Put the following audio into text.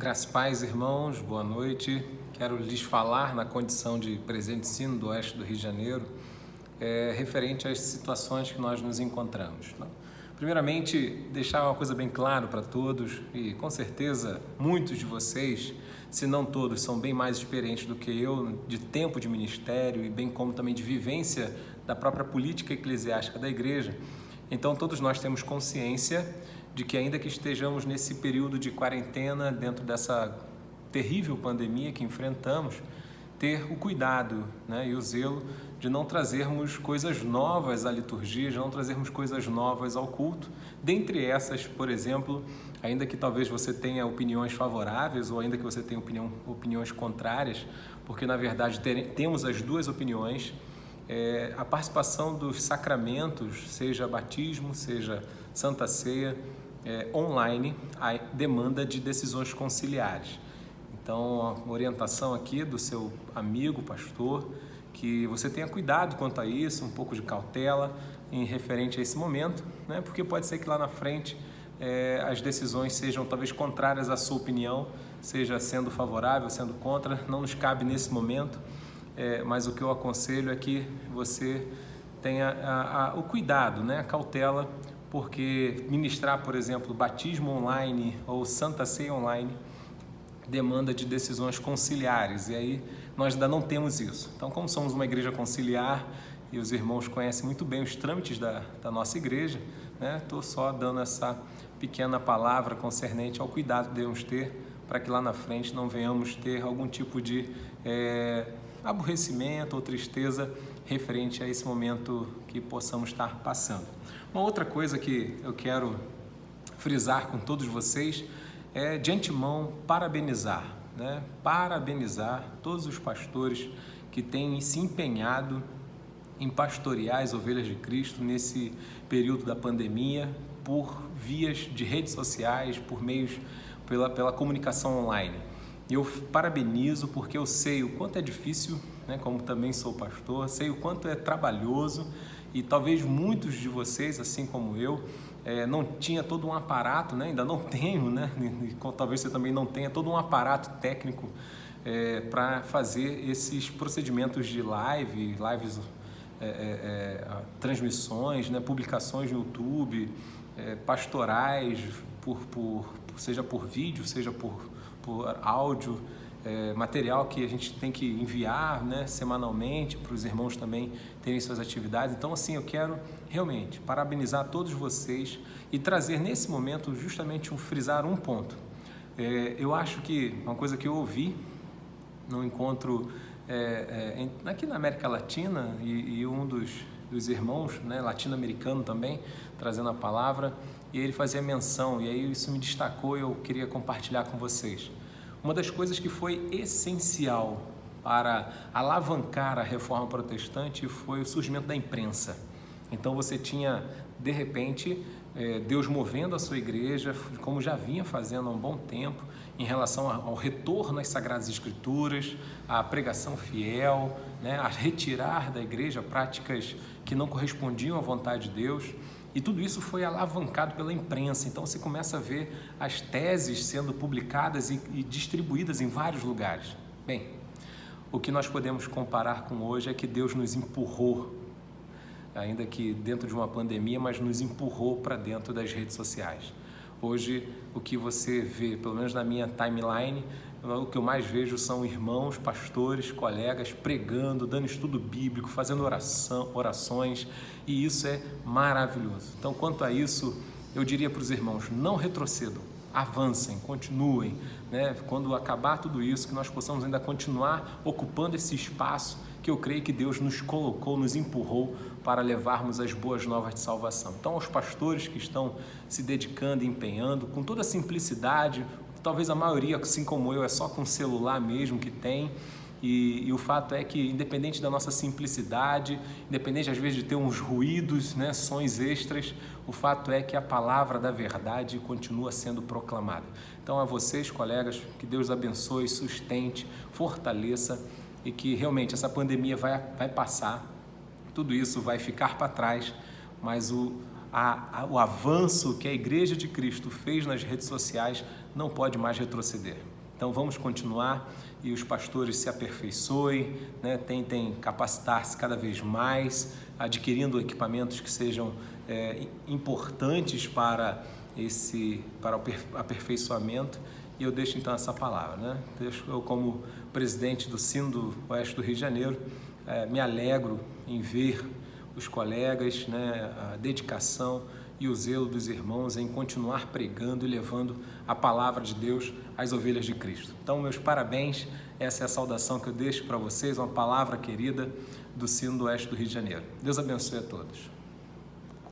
Graças e paz, irmãos, boa noite. Quero lhes falar na condição de presidente de Sino do Oeste do Rio de Janeiro, referente às situações que nós nos encontramos. Primeiramente, deixar uma coisa bem clara para todos, e com certeza muitos de vocês, se não todos, são bem mais experientes do que eu, de tempo de ministério e bem como também de vivência da própria política eclesiástica da igreja. Então todos nós temos consciência de que ainda que estejamos nesse período de quarentena, dentro dessa terrível pandemia que enfrentamos, ter o cuidado, e o zelo de não trazermos coisas novas à liturgia, de não trazermos coisas novas ao culto. Dentre essas, por exemplo, ainda que talvez você tenha opiniões favoráveis ou ainda que você tenha opiniões contrárias, porque na verdade temos as duas opiniões, a participação dos sacramentos, seja batismo, seja Santa Ceia, online, a demanda de decisões conciliares. Então, a orientação aqui do seu amigo, pastor, que você tenha cuidado quanto a isso, um pouco de cautela em referente a esse momento, porque pode ser que lá na frente as decisões sejam talvez contrárias à sua opinião, seja sendo favorável, sendo contra, não nos cabe nesse momento, mas o que eu aconselho é que você tenha o cuidado, a cautela, porque ministrar, por exemplo, batismo online ou Santa Ceia online demanda de decisões conciliares, e aí nós ainda não temos isso. Então, como somos uma igreja conciliar e os irmãos conhecem muito bem os trâmites da nossa igreja, estou só dando essa pequena palavra concernente ao cuidado que devemos ter para que lá na frente não venhamos ter algum tipo de aborrecimento ou tristeza referente a esse momento que possamos estar passando. Uma outra coisa que eu quero frisar com todos vocês é, de antemão, parabenizar todos os pastores que têm se empenhado em pastorear as ovelhas de Cristo nesse período da pandemia, por vias de redes sociais, por meios, pela comunicação online. Eu parabenizo porque eu sei o quanto é difícil, como também sou pastor, sei o quanto é trabalhoso e talvez muitos de vocês, assim como eu, não tinha todo um aparato, ainda não tenho, talvez você também não tenha todo um aparato técnico para fazer esses procedimentos de lives, transmissões, publicações no YouTube, pastorais, seja por vídeo, seja por áudio, material que a gente tem que enviar semanalmente para os irmãos também terem suas atividades. Então, assim, eu quero realmente parabenizar todos vocês e trazer nesse momento justamente frisar um ponto. Eu acho que uma coisa que eu ouvi no encontro aqui na América Latina e um dos irmãos latino-americano também, trazendo a palavra, e ele fazia menção, e aí isso me destacou e eu queria compartilhar com vocês. Uma das coisas que foi essencial para alavancar a reforma protestante foi o surgimento da imprensa. Então você tinha, de repente, Deus movendo a sua igreja, como já vinha fazendo há um bom tempo, em relação ao retorno às Sagradas Escrituras, à pregação fiel, a retirar da igreja práticas que não correspondiam à vontade de Deus. E tudo isso foi alavancado pela imprensa. Então você começa a ver as teses sendo publicadas e distribuídas em vários lugares. Bem, o que nós podemos comparar com hoje é que Deus nos empurrou, ainda que dentro de uma pandemia, mas nos empurrou para dentro das redes sociais. Hoje, o que você vê, pelo menos na minha timeline, o que eu mais vejo são irmãos, pastores, colegas pregando, dando estudo bíblico, fazendo orações, e isso é maravilhoso. Então, quanto a isso, eu diria para os irmãos, não retrocedam, avancem, continuem, Quando acabar tudo isso, que nós possamos ainda continuar ocupando esse espaço que eu creio que Deus nos colocou, nos empurrou para levarmos as boas novas de salvação. Então, aos pastores que estão se dedicando e empenhando, com toda a simplicidade, talvez a maioria, assim como eu, é só com celular mesmo que tem, e o fato é que, independente da nossa simplicidade, independente às vezes de ter uns ruídos, sons extras, o fato é que a palavra da verdade continua sendo proclamada. Então, a vocês, colegas, que Deus abençoe, sustente, fortaleça e que realmente essa pandemia vai passar, tudo isso vai ficar para trás, mas o avanço que a Igreja de Cristo fez nas redes sociais não pode mais retroceder. Então vamos continuar e os pastores se aperfeiçoem, né? Tentem capacitar-se cada vez mais, adquirindo equipamentos que sejam importantes para o aperfeiçoamento. E eu deixo então essa palavra, né? Eu, como presidente do Sino-Oeste do Rio de Janeiro, me alegro em ver os colegas, né, a dedicação e o zelo dos irmãos em continuar pregando e levando a palavra de Deus às ovelhas de Cristo. Então, meus parabéns, essa é a saudação que eu deixo para vocês, uma palavra querida do Sino-Oeste do Rio de Janeiro. Deus abençoe a todos.